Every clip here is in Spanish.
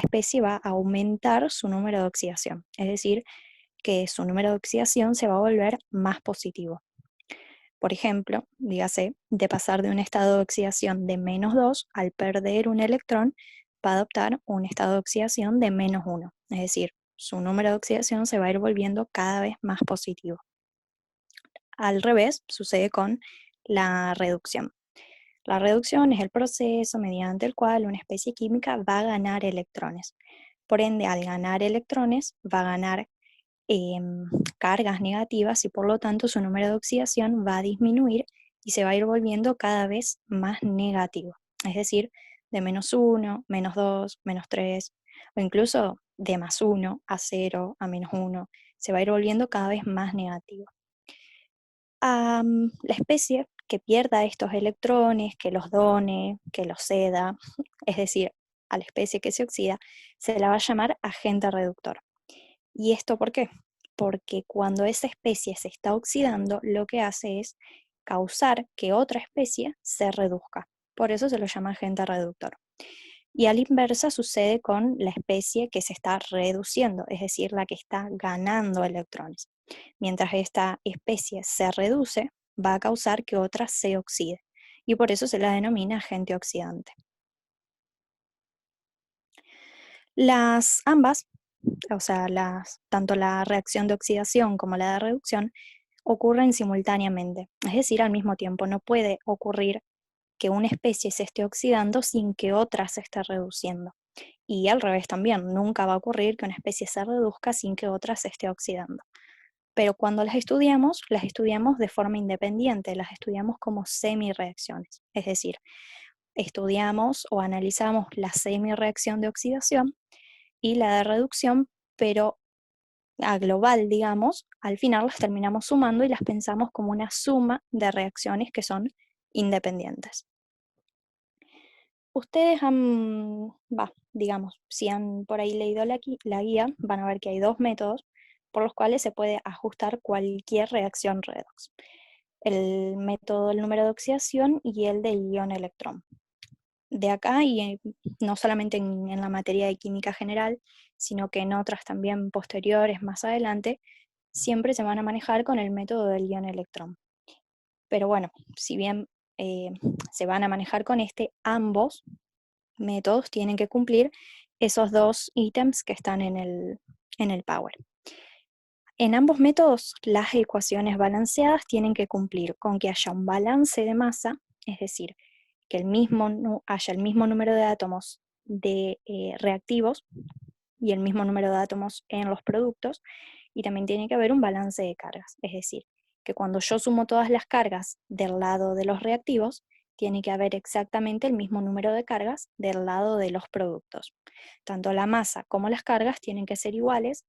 especie va a aumentar su número de oxidación, es decir, que su número de oxidación se va a volver más positivo. Por ejemplo, dígase, de pasar de un estado de oxidación de -2, al perder un electrón, va a adoptar un estado de oxidación de -1, es decir, su número de oxidación se va a ir volviendo cada vez más positivo. Al revés, sucede con la reducción. La reducción es el proceso mediante el cual una especie química va a ganar electrones. Por ende, al ganar electrones, va a ganar cargas negativas y por lo tanto su número de oxidación va a disminuir y se va a ir volviendo cada vez más negativo. Es decir, de -1, -2, -3 o incluso de +1 a 0, a -1, se va a ir volviendo cada vez más negativo. La especie que pierda estos electrones, que los done, que los ceda, es decir, a la especie que se oxida, se la va a llamar agente reductor. ¿Y esto por qué? Porque cuando esa especie se está oxidando, lo que hace es causar que otra especie se reduzca. Por eso se lo llama agente reductor. Y a la inversa sucede con la especie que se está reduciendo, es decir, la que está ganando electrones. Mientras esta especie se reduce, va a causar que otra se oxide. Y por eso se la denomina agente oxidante. Las ambas, o sea, tanto la reacción de oxidación como la de reducción, ocurren simultáneamente, es decir, al mismo tiempo. No puede ocurrir que una especie se esté oxidando sin que otra se esté reduciendo. Y al revés también, nunca va a ocurrir que una especie se reduzca sin que otra se esté oxidando. Pero cuando las estudiamos de forma independiente, las estudiamos como semi-reacciones. Es decir, estudiamos o analizamos la semi-reacción de oxidación y la de reducción, pero a global, digamos, al final las terminamos sumando y las pensamos como una suma de reacciones que son independientes. Ustedes digamos, si han por ahí leído la guía, van a ver que hay dos métodos por los cuales se puede ajustar cualquier reacción redox. El método del número de oxidación y el del ion-electrón. De acá, y no solamente en la materia de química general, sino que en otras también posteriores más adelante, siempre se van a manejar con el método del ion-electrón. Pero bueno, si bien eh, se van a manejar con este, ambos métodos tienen que cumplir esos dos ítems que están en el Power. En ambos métodos, las ecuaciones balanceadas tienen que cumplir con que haya un balance de masa, es decir, que haya el mismo número de átomos de reactivos y el mismo número de átomos en los productos, y también tiene que haber un balance de cargas, es decir, que cuando yo sumo todas las cargas del lado de los reactivos, tiene que haber exactamente el mismo número de cargas del lado de los productos. Tanto la masa como las cargas tienen que ser iguales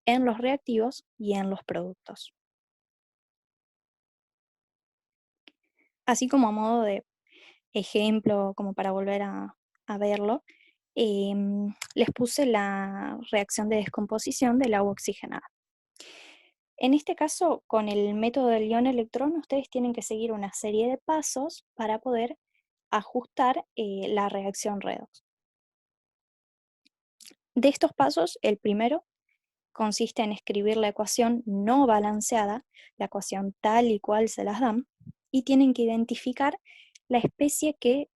en los reactivos y en los productos. Así como a modo de ejemplo, como para volver a verlo, les puse la reacción de descomposición del agua oxigenada. En este caso, con el método del ion-electrón, ustedes tienen que seguir una serie de pasos para poder ajustar la reacción redox. De estos pasos, el primero consiste en escribir la ecuación no balanceada, la ecuación tal y cual se las dan, y tienen que identificar la especie que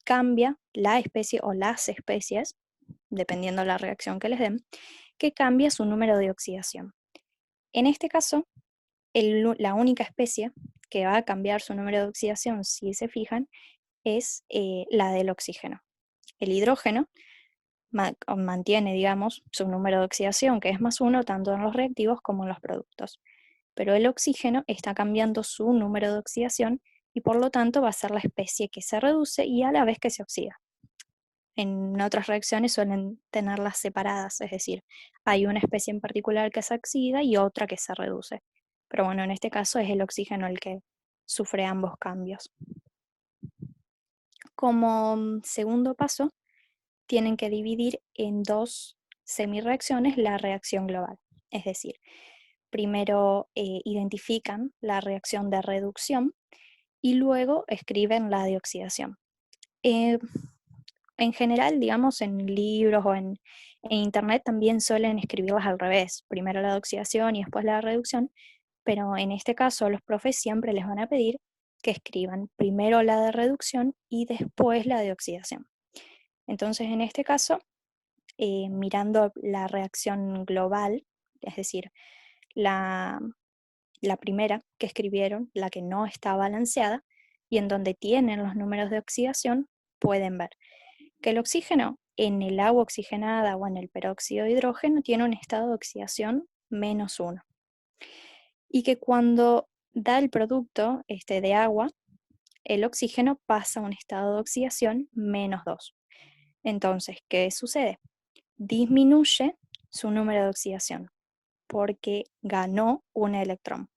cambia, la especie o las especies, dependiendo de la reacción que les den, que cambia su número de oxidación. En este caso, la única especie que va a cambiar su número de oxidación, si se fijan, es la del oxígeno. El hidrógeno mantiene, digamos, su número de oxidación, que es +1, tanto en los reactivos como en los productos. Pero el oxígeno está cambiando su número de oxidación y por lo tanto va a ser la especie que se reduce y a la vez que se oxida. En otras reacciones suelen tenerlas separadas, es decir, hay una especie en particular que se oxida y otra que se reduce. Pero bueno, en este caso es el oxígeno el que sufre ambos cambios. Como segundo paso, tienen que dividir en dos semirreacciones la reacción global. Es decir, primero identifican la reacción de reducción y luego escriben la de oxidación. Eh, en general, digamos, en libros o en internet también suelen escribirlas al revés, primero la de oxidación y después la de reducción, pero en este caso los profes siempre les van a pedir que escriban primero la de reducción y después la de oxidación. Entonces, en este caso, mirando la reacción global, es decir, la, la primera que escribieron, la que no está balanceada, y en donde tienen los números de oxidación, pueden ver que el oxígeno en el agua oxigenada o en el peróxido de hidrógeno tiene un estado de oxidación -1. Y que cuando da el producto de agua, el oxígeno pasa a un estado de oxidación -2. Entonces, ¿qué sucede? Disminuye su número de oxidación porque ganó un electrón.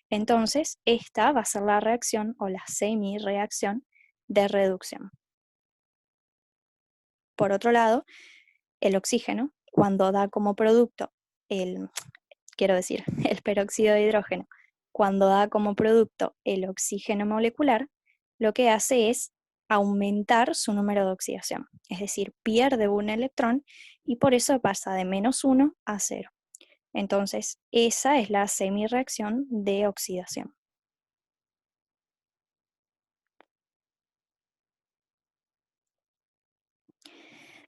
Entonces, esta va a ser la reacción o la semi-reacción de reducción. Por otro lado, el oxígeno, cuando da como producto el, quiero decir, el peróxido de hidrógeno, cuando da como producto el oxígeno molecular, lo que hace es aumentar su número de oxidación, es decir, pierde un electrón y por eso pasa de -1 a 0. Entonces, esa es la semi-reacción de oxidación.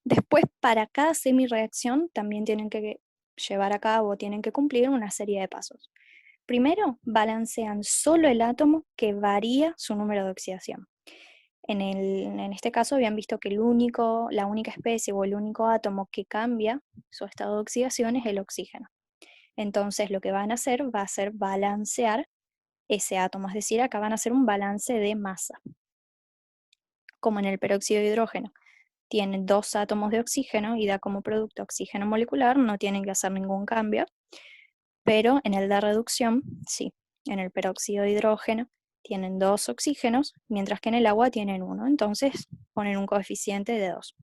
Después, para cada semi-reacción, también tienen que llevar a cabo, tienen que cumplir una serie de pasos. Primero, balancean solo el átomo que varía su número de oxidación. En este caso habían visto que la única especie o el único átomo que cambia su estado de oxidación es el oxígeno. Entonces lo que van a hacer va a ser balancear ese átomo, es decir, acá van a hacer un balance de masa. Como en el peróxido de hidrógeno tienen 2 átomos de oxígeno y da como producto oxígeno molecular, no tienen que hacer ningún cambio, pero en el de reducción, sí, en el peróxido de hidrógeno tienen 2 oxígenos, mientras que en el agua tienen 1, entonces ponen un coeficiente de 2.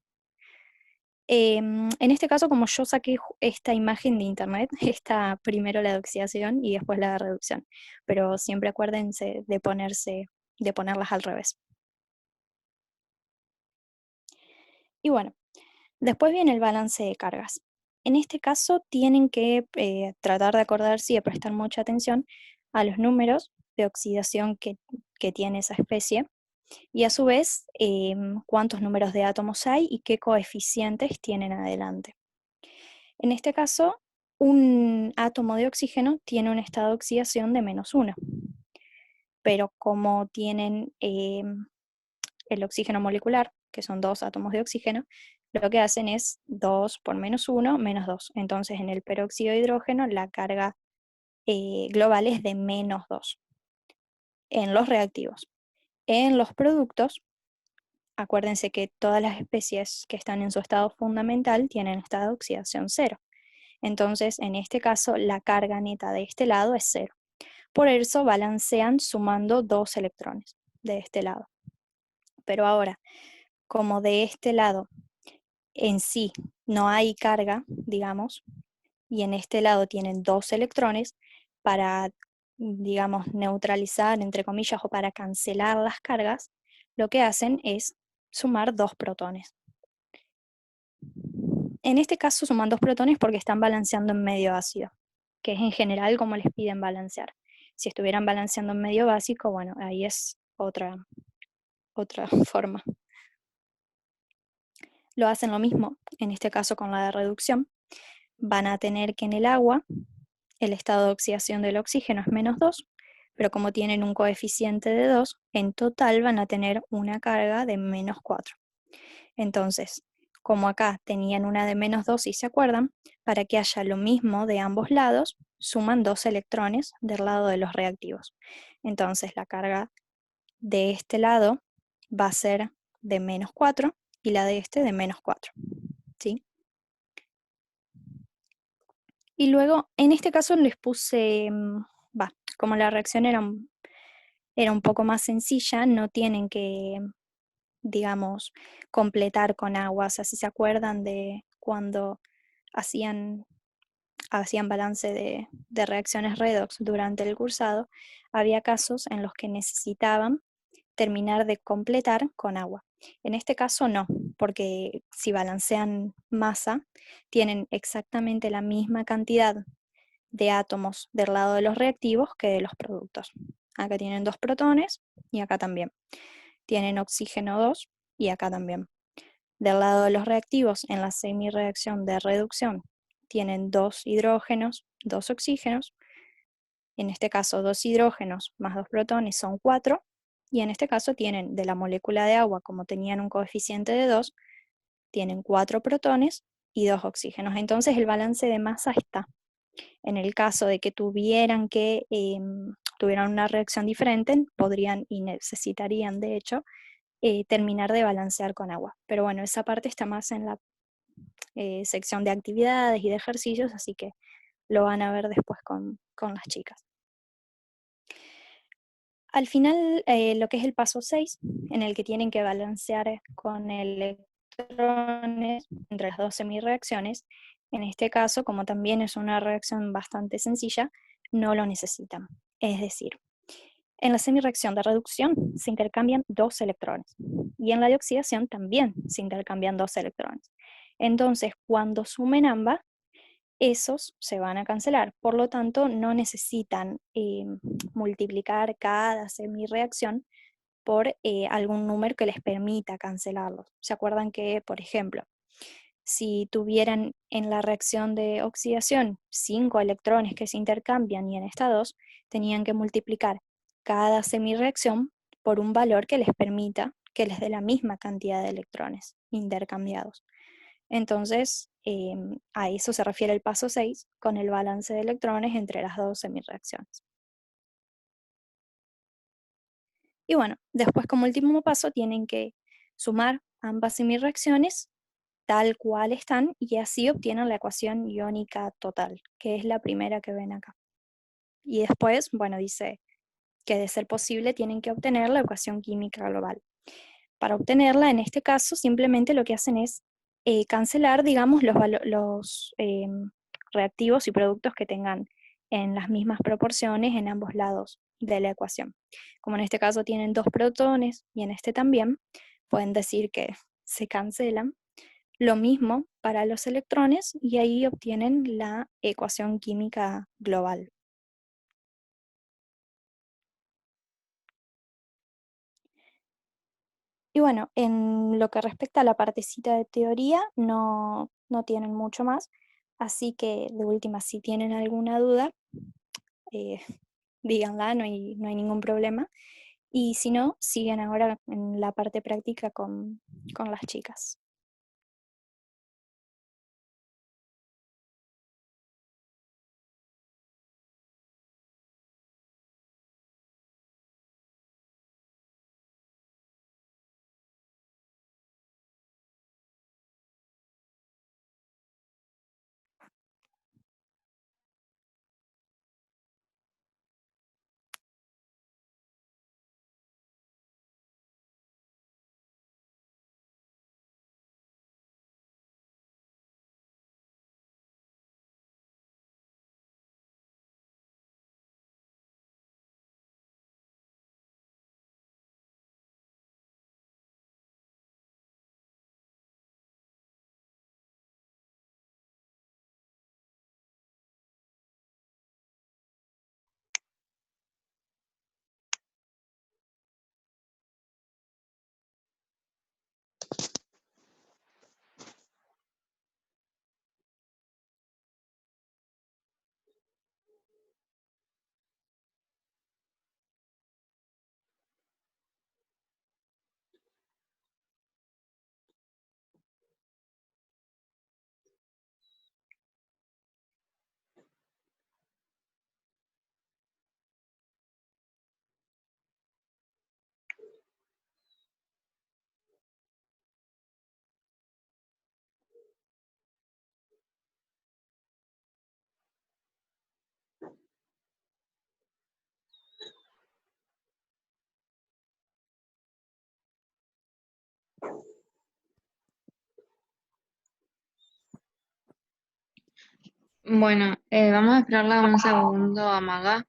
En este caso, como yo saqué esta imagen de internet, está primero la de oxidación y después la de reducción, pero siempre acuérdense de ponerlas al revés. Y bueno, después viene el balance de cargas. En este caso tienen que tratar de acordarse y de prestar mucha atención a los números de oxidación que tiene esa especie y a su vez cuántos números de átomos hay y qué coeficientes tienen adelante. En este caso, un átomo de oxígeno tiene un estado de oxidación de -1, pero como tienen el oxígeno molecular, que son 2 átomos de oxígeno, lo que hacen es 2 por -1, -2. Entonces, en el peróxido de hidrógeno, la carga global es de -2 en los reactivos. En los productos, acuérdense que todas las especies que están en su estado fundamental tienen estado de oxidación 0. Entonces, en este caso, la carga neta de este lado es 0. Por eso balancean sumando 2 electrones de este lado. Pero ahora, como de este lado en sí no hay carga, digamos, y en este lado tienen 2 electrones, para, digamos, neutralizar, entre comillas, o para cancelar las cargas, lo que hacen es sumar 2 protones. En este caso suman 2 protones porque están balanceando en medio ácido, que es en general como les piden balancear. Si estuvieran balanceando en medio básico, bueno, ahí es otra forma. Lo hacen lo mismo, en este caso con la de reducción. Van a tener que en el agua el estado de oxidación del oxígeno es -2, pero como tienen un coeficiente de 2, en total van a tener una carga de -4. Entonces, como acá tenían una de -2 y se acuerdan, para que haya lo mismo de ambos lados, suman 2 electrones del lado de los reactivos. Entonces, la carga de este lado va a ser de -4 y la de este de -4. ¿Sí? Y luego, en este caso les puse, como la reacción era un poco más sencilla, no tienen que, digamos, completar con agua. O sea, si se acuerdan de cuando hacían balance de reacciones redox durante el cursado, había casos en los que necesitaban terminar de completar con agua. En este caso no, porque si balancean masa, tienen exactamente la misma cantidad de átomos del lado de los reactivos que de los productos. Acá tienen 2 protones y acá también. Tienen oxígeno 2 y acá también. Del lado de los reactivos, en la semireacción de reducción, tienen 2 hidrógenos, 2 oxígenos. En este caso, 2 hidrógenos más 2 protones son 4. Y en este caso tienen de la molécula de agua, como tenían un coeficiente de 2, tienen 4 protones y 2 oxígenos. Entonces el balance de masa está. En el caso de que tuvieran tuvieran una reacción diferente, podrían y necesitarían, de hecho, terminar de balancear con agua. Pero bueno, esa parte está más en la sección de actividades y de ejercicios, así que lo van a ver después con las chicas. Al final, lo que es el paso 6, en el que tienen que balancear con electrones entre las dos semireacciones, en este caso, como también es una reacción bastante sencilla, no lo necesitan. Es decir, en la semireacción de reducción se intercambian 2 electrones y en la de oxidación también se intercambian 2 electrones. Entonces, cuando sumen ambas, esos se van a cancelar. Por lo tanto, no necesitan multiplicar cada semireacción por algún número que les permita cancelarlos. ¿Se acuerdan que, por ejemplo, si tuvieran en la reacción de oxidación 5 electrones que se intercambian y en esta 2, tenían que multiplicar cada semireacción por un valor que les permita que les dé la misma cantidad de electrones intercambiados? Entonces, a eso se refiere el paso 6 con el balance de electrones entre las dos semireacciones. Y bueno, después como último paso tienen que sumar ambas semireacciones tal cual están y así obtienen la ecuación iónica total, que es la primera que ven acá. Y después, bueno, dice que de ser posible tienen que obtener la ecuación química global. Para obtenerla, en este caso, simplemente lo que hacen es cancelar, digamos, los reactivos y productos que tengan en las mismas proporciones en ambos lados de la ecuación. Como en este caso tienen 2 protones y en este también, pueden decir que se cancelan. Lo mismo para los electrones y ahí obtienen la ecuación química global. Y bueno, en lo que respecta a la partecita de teoría, no tienen mucho más, así que de última, si tienen alguna duda, eh, díganla, no hay ningún problema. Y si no, siguen ahora en la parte práctica con las chicas. Bueno, vamos a esperarla un segundo a Maga.